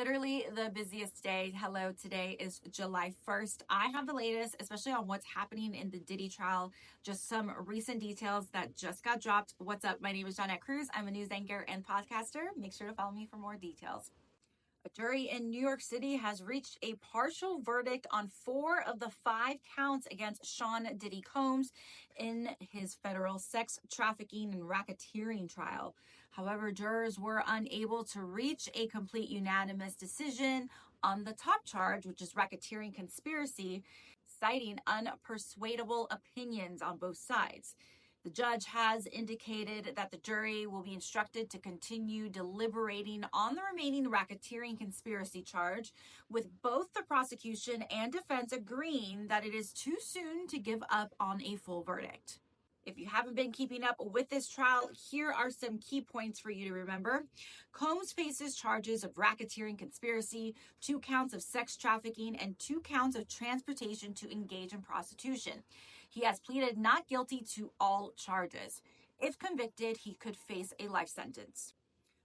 Literally the busiest day. Hello, today is July 1st. I have the latest, especially on what's happening in the Diddy trial. Just some recent details that just got dropped. What's up? My name is Jeanette Cruz. I'm a news anchor and podcaster. Make sure to follow me for more details. A jury in New York City has reached a partial verdict on 4 of the 5 counts against Sean Diddy Combs in his federal sex trafficking and racketeering trial. However, jurors were unable to reach a complete unanimous decision on the top charge, which is racketeering conspiracy, citing unpersuadable opinions on both sides. The judge has indicated that the jury will be instructed to continue deliberating on the remaining racketeering conspiracy charge, with both the prosecution and defense agreeing that it is too soon to give up on a full verdict. If you haven't been keeping up with this trial, here are some key points for you to remember. Combs faces charges of racketeering conspiracy, 2 counts of sex trafficking, and 2 counts of transportation to engage in prostitution. He has pleaded not guilty to all charges. If convicted, he could face a life sentence.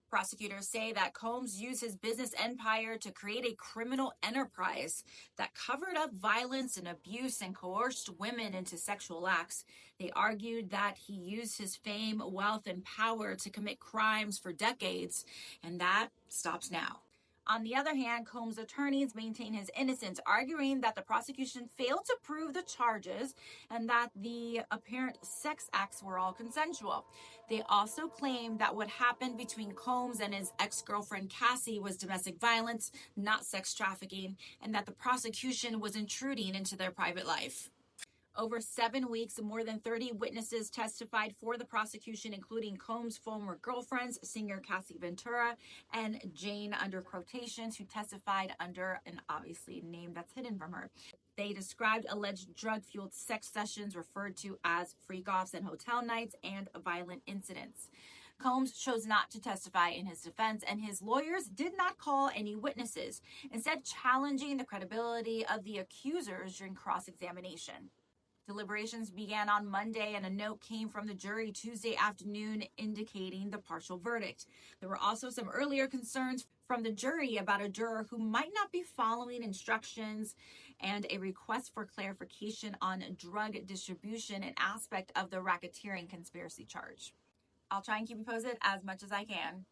Prosecutors say that Combs used his business empire to create a criminal enterprise that covered up violence and abuse and coerced women into sexual acts. They argued that he used his fame, wealth, and power to commit crimes for decades, and that stops now. On the other hand, Combs' attorneys maintain his innocence, arguing that the prosecution failed to prove the charges and that the apparent sex acts were all consensual. They also claim that what happened between Combs and his ex-girlfriend Cassie was domestic violence, not sex trafficking, and that the prosecution was intruding into their private life. Over 7 weeks, more than 30 witnesses testified for the prosecution, including Combs' former girlfriends, singer Cassie Ventura and Jane, under quotations, who testified under an obviously name that's hidden from her. They described alleged drug-fueled sex sessions referred to as freak-offs and hotel nights and violent incidents. Combs chose not to testify in his defense, and his lawyers did not call any witnesses, instead challenging the credibility of the accusers during cross-examination. Deliberations began on Monday, and a note came from the jury Tuesday afternoon indicating the partial verdict. There were also some earlier concerns from the jury about a juror who might not be following instructions and a request for clarification on drug distribution, an aspect of the racketeering conspiracy charge. I'll try and keep you posted as much as I can.